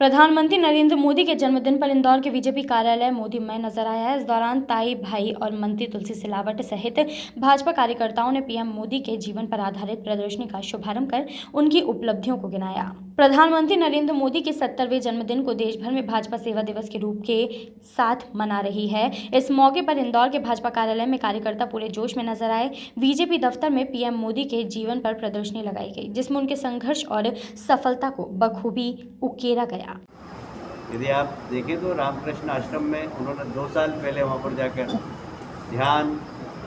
प्रधानमंत्री नरेंद्र मोदी के जन्मदिन पर इंदौर के बीजेपी कार्यालय मोदी में नजर आया। इस दौरान ताई भाई और मंत्री तुलसी सिलावट सहित भाजपा कार्यकर्ताओं ने पीएम मोदी के जीवन पर आधारित प्रदर्शनी का शुभारंभ कर उनकी उपलब्धियों को गिनाया। प्रधानमंत्री नरेंद्र मोदी के 70वें जन्मदिन को देश भर में भाजपा सेवा दिवस के रूप के साथ मना रही है। इस मौके पर इंदौर के भाजपा कार्यालय में कार्यकर्ता पूरे जोश में नजर आए। बीजेपी दफ्तर में पीएम मोदी के जीवन पर प्रदर्शनी लगाई गई, जिसमें उनके संघर्ष और सफलता को बखूबी उकेरा गया। यदि आप देखें तो रामकृष्ण आश्रम में उन्होंने 2 साल पहले वहाँ पर जाकर ध्यान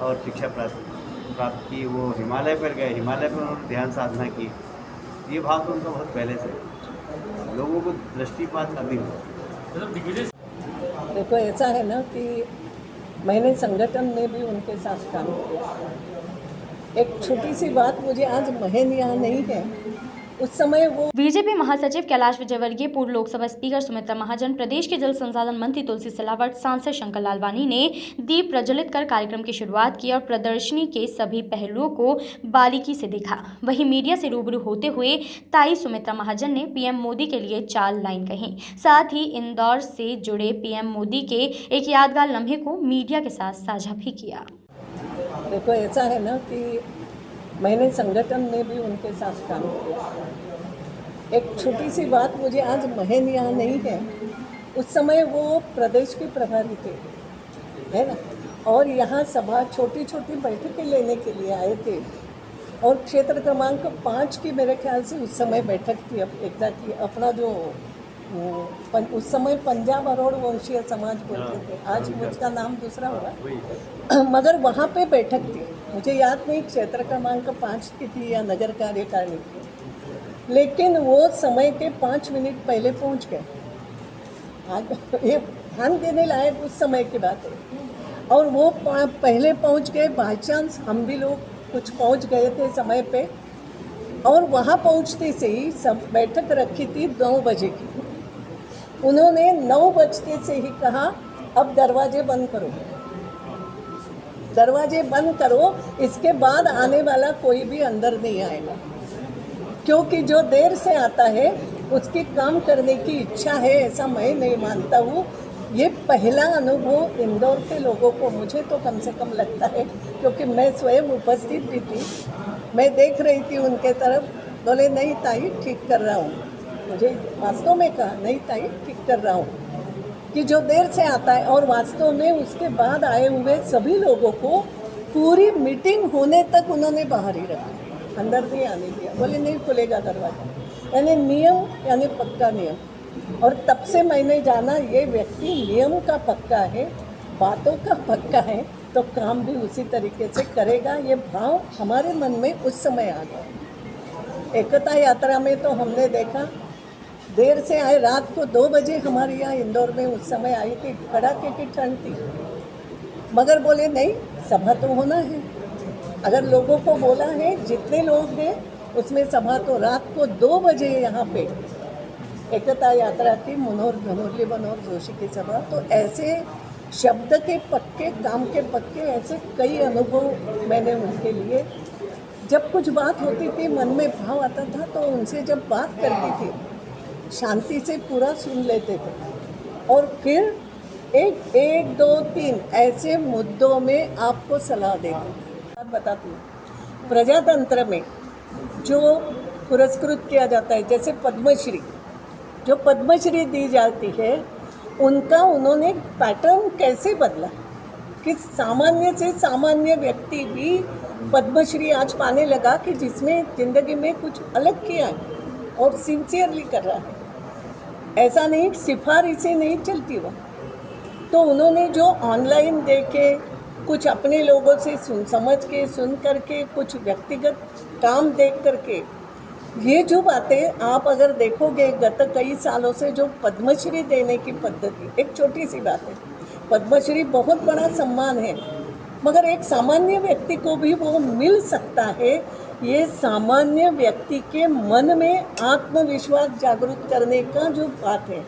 और शिक्षा प्राप्त की। वो हिमालय पर गए, हिमालय पर उन्होंने ध्यान साधना की। ये भाव तो उनका बहुत पहले से है। लोगों को दृष्टिपात अभी हुआ। देखो, ऐसा है ना कि मैंने संगठन में भी उनके साथ काम किया। एक छोटी सी बात, मुझे आज महन यहाँ नहीं है, उस समय वो बीजेपी महासचिव कैलाश विजयवर्गीय, पूर्व लोकसभा स्पीकर सुमित्रा महाजन, प्रदेश के जल संसाधन मंत्री तुलसी सिलावट, सांसद शंकर लालवानी ने दीप प्रज्वलित कर कार्यक्रम की शुरुआत की और प्रदर्शनी के सभी पहलुओं को बारीकी से देखा। वहीं मीडिया से रूबरू होते हुए ताई सुमित्रा महाजन ने पीएम मोदी के लिए 4 लाइन कही। साथ ही इंदौर से जुड़े पीएम मोदी के एक यादगार लम्हे को मीडिया के साथ साझा भी किया। देखो, ऐसा है ना कि मैंने संगठन में भी उनके साथ काम किया। एक छोटी सी बात, मुझे आज महन यहाँ नहीं है, उस समय वो प्रदेश के प्रभारी थे, है ना, और यहाँ सभा छोटी छोटी बैठकें लेने के लिए आए थे। और क्षेत्र क्रमांक 5 की मेरे ख्याल से उस समय बैठक थी। अब एग्जैक्टली अपना जो उस समय पंजाब अरोड़ वंशीय समाज बोलते थे, आज उसका नाम दूसरा होगा, मगर वहाँ पे बैठक थी। मुझे याद नहीं क्षेत्र क्रमांक 5 की थी या नगर कार्यकारिणी की, लेकिन वो समय के 5 मिनट पहले पहुँच गए। आज ये ध्यान देने लायक उस समय की बात है। और वो पहले पहुँच गए, बाई चांस हम भी लोग कुछ पहुँच गए थे समय पे। और वहाँ पहुँचते से ही सब बैठक रखी थी 9 बजे की। उन्होंने 9 बजते से ही कहा, अब दरवाजे बंद करो, दरवाजे बंद करो, इसके बाद आने वाला कोई भी अंदर नहीं आएगा। क्योंकि जो देर से आता है उसकी काम करने की इच्छा है, ऐसा मैं नहीं मानता हूँ। ये पहला अनुभव इंदौर के लोगों को, मुझे तो कम से कम लगता है, क्योंकि मैं स्वयं उपस्थित भी थी, मैं देख रही थी उनके तरफ। बोले, नहीं ताई, ठीक कर रहा हूँ। मुझे वास्तव में कहा, नहीं ताई, ठीक कर रहा हूँ, कि जो देर से आता है। और वास्तव में उसके बाद आए हुए सभी लोगों को पूरी मीटिंग होने तक उन्होंने बाहर ही रखा, अंदर नहीं आने दिया। बोले, नहीं खुलेगा दरवाजा, यानी नियम, यानी पक्का नियम। और तब से मैंने जाना ये व्यक्ति नियम का पक्का है, बातों का पक्का है, तो काम भी उसी तरीके से करेगा। ये भाव हमारे मन में उस समय आ गया। एकता यात्रा में तो हमने देखा, देर से आए, रात को 2 बजे हमारे यहाँ इंदौर में उस समय आई थी, कड़ाके की ठंड थी, मगर बोले नहीं, सभा तो होना है। अगर लोगों को बोला है, जितने लोग हैं उसमें सभा, तो रात को 2 बजे यहाँ पे एकता यात्रा की, मुरली मनोहर जोशी की सभा। तो ऐसे शब्द के पक्के, काम के पक्के, ऐसे कई अनुभव मैंने उनके लिए। जब कुछ बात होती थी, मन में भाव आता था, तो उनसे जब बात करती थी, शांति से पूरा सुन लेते थे। और फिर 1, 2, 3 ऐसे मुद्दों में आपको सलाह देते। बताती हूँ, प्रजातंत्र में जो पुरस्कृत किया जाता है, जैसे पद्मश्री, जो पद्मश्री दी जाती है, उनका उन्होंने पैटर्न कैसे बदला कि सामान्य से सामान्य व्यक्ति भी पद्मश्री आज पाने लगा, कि जिसमें ज़िंदगी में कुछ अलग किया है और सिंसियरली कर रहा है। ऐसा नहीं, सिफारिशें नहीं चलती वह। तो उन्होंने जो ऑनलाइन देखे, कुछ अपने लोगों से समझ के, सुन करके, कुछ व्यक्तिगत काम देख करके, ये जो बातें आप अगर देखोगे गत कई सालों से जो पद्मश्री देने की पद्धति, एक छोटी सी बात है, पद्मश्री बहुत बड़ा सम्मान है, मगर एक सामान्य व्यक्ति को भी वो मिल सकता है। ये सामान्य व्यक्ति के मन में आत्मविश्वास जागरूक करने का जो बात है,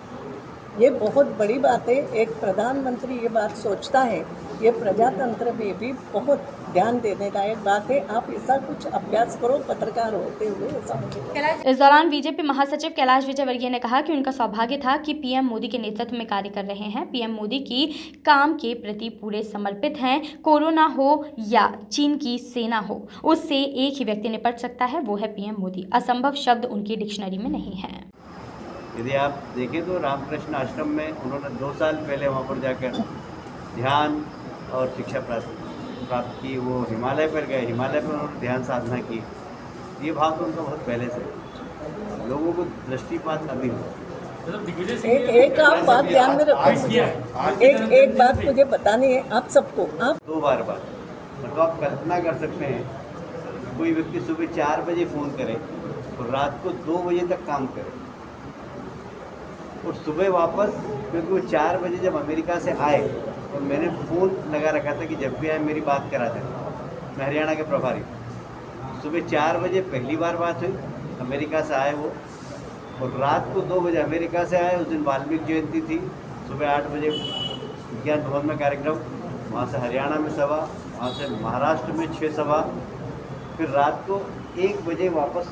ये बहुत बड़ी बात है। एक प्रधानमंत्री ये बात सोचता है ये प्रजातंत्र में भी बहुत ध्यान देने लायक बात है। आप ऐसा कुछ अभ्यास करो पत्रकार होते हुए, ऐसा मुझे इस दौरान बीजेपी महासचिव कैलाश विजयवर्गीय ने कहा कि उनका सौभाग्य था कि पीएम मोदी के नेतृत्व में कार्य कर रहे हैं। पीएम मोदी की काम के प्रति पूरे समर्पित हैं। कोरोना हो या चीन की सेना हो, उससे एक ही व्यक्ति निपट सकता है, वो है पीएम मोदी। असंभव शब्द उनकी डिक्शनरी में नहीं है। यदि आप देखें तो रामकृष्ण आश्रम में उन्होंने 2 साल पहले वहाँ पर जाकर ध्यान और शिक्षा प्राप्त की। वो हिमालय पर गए, हिमालय पर उन्होंने ध्यान साधना की। ये भाव तो उनका बहुत पहले से है। लोगों को दृष्टिपात अभी हो। एक आप बात ध्यान में रखो। एक बात मुझे बतानी है आप सबको। आप 2 बार मतलब आप कल्पना कर सकते हैं, कोई व्यक्ति सुबह 4 बजे फ़ोन करे और रात को 2 बजे तक काम करे और सुबह वापस, क्योंकि वो 4 बजे जब अमेरिका से आए तो मैंने फ़ोन लगा रखा था कि जब भी आए मेरी बात करा दें। मैं हरियाणा के प्रभारी, सुबह 4 बजे पहली बार बात हुई, अमेरिका से आए वो, और रात को 2 बजे अमेरिका से आए। उस दिन वाल्मीकि जयंती थी। सुबह 8 बजे विज्ञान भवन में कार्यक्रम, वहाँ से हरियाणा में सभा, वहाँ से महाराष्ट्र में 6 सभा, फिर रात को 1 बजे वापस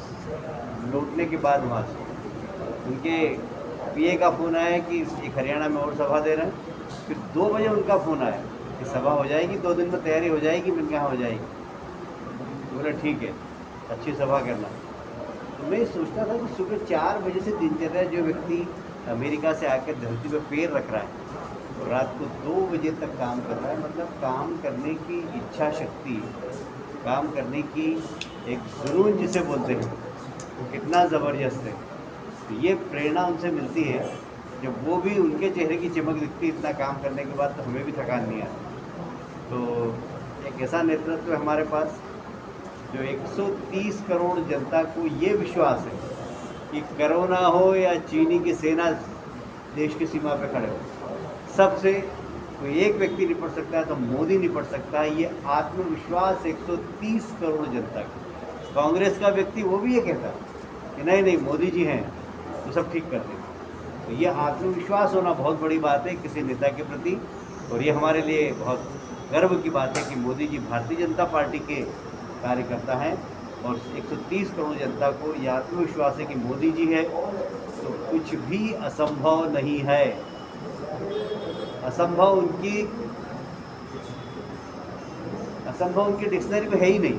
लौटने के बाद वहाँ से उनके पीए का फ़ोन आया कि एक हरियाणा में और सभा दे रहे हैं। फिर 2 बजे उनका फ़ोन आया कि सभा हो जाएगी, 2 दिन में तैयारी हो जाएगी। मैंने कहा हो जाएगी। बोले ठीक है, अच्छी सभा करना। तो मैं सोचता था कि सुबह 4 बजे से दिनचर्या जो व्यक्ति अमेरिका से आकर धरती पर पैर रख रहा है और रात को 2 बजे तक काम कर रहा है, मतलब काम करने की इच्छा शक्ति, काम करने की एक जुनून जिसे बोलते हैं, वो कितना ज़बरदस्त है। तो ये प्रेरणा उनसे मिलती है। जब वो भी, उनके चेहरे की चमक दिखती है इतना काम करने के बाद, तो हमें भी थकान नहीं आती। तो एक ऐसा नेतृत्व है हमारे पास जो 130 करोड़ जनता को ये विश्वास है कि कोरोना हो या चीनी की सेना देश की सीमा पे खड़े हो, सबसे कोई एक व्यक्ति निपट सकता है तो मोदी निपट सकता है। ये आत्मविश्वास 130 करोड़ जनता का। कांग्रेस का व्यक्ति वो भी ये कहता है कि नहीं नहीं मोदी जी हैं तो सब ठीक कर देंगे। तो ये आत्मविश्वास होना बहुत बड़ी बात है किसी नेता के प्रति, और ये हमारे लिए बहुत गर्व की बात है कि मोदी जी भारतीय जनता पार्टी के कार्यकर्ता हैं और 130 करोड़ जनता को यह आत्मविश्वास है कि मोदी जी है तो कुछ भी असंभव नहीं है। असंभव उनकी डिक्शनरी में है ही नहीं।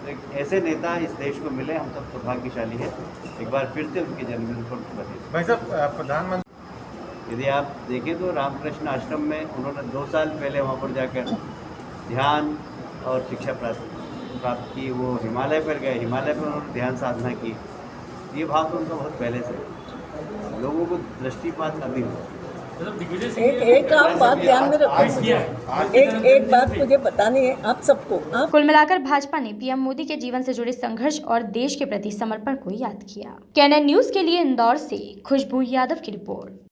तो एक ऐसे नेता इस देश को मिले, हम सब सौभाग्यशाली हैं। एक बार फिर से उनके जन्मदिन पर बधाई। भाई साहब, प्रधानमंत्री यदि आप देखें तो रामकृष्ण आश्रम में उन्होंने 2 साल पहले वहाँ पर जाकर ध्यान और शिक्षा प्राप्त की। वो हिमालय पर गए, हिमालय पर उन्होंने ध्यान साधना की। ये भाव तो उनका बहुत पहले से है। लोगों को दृष्टिपात अभी हो। एक आप बात ध्यान में रखो। एक बात मुझे बतानी है आप सबको। आप कुल मिलाकर भाजपा ने पीएम मोदी के जीवन से जुड़े संघर्ष और देश के प्रति समर्पण को याद किया। कैनन न्यूज के लिए इंदौर से खुशबू यादव की रिपोर्ट।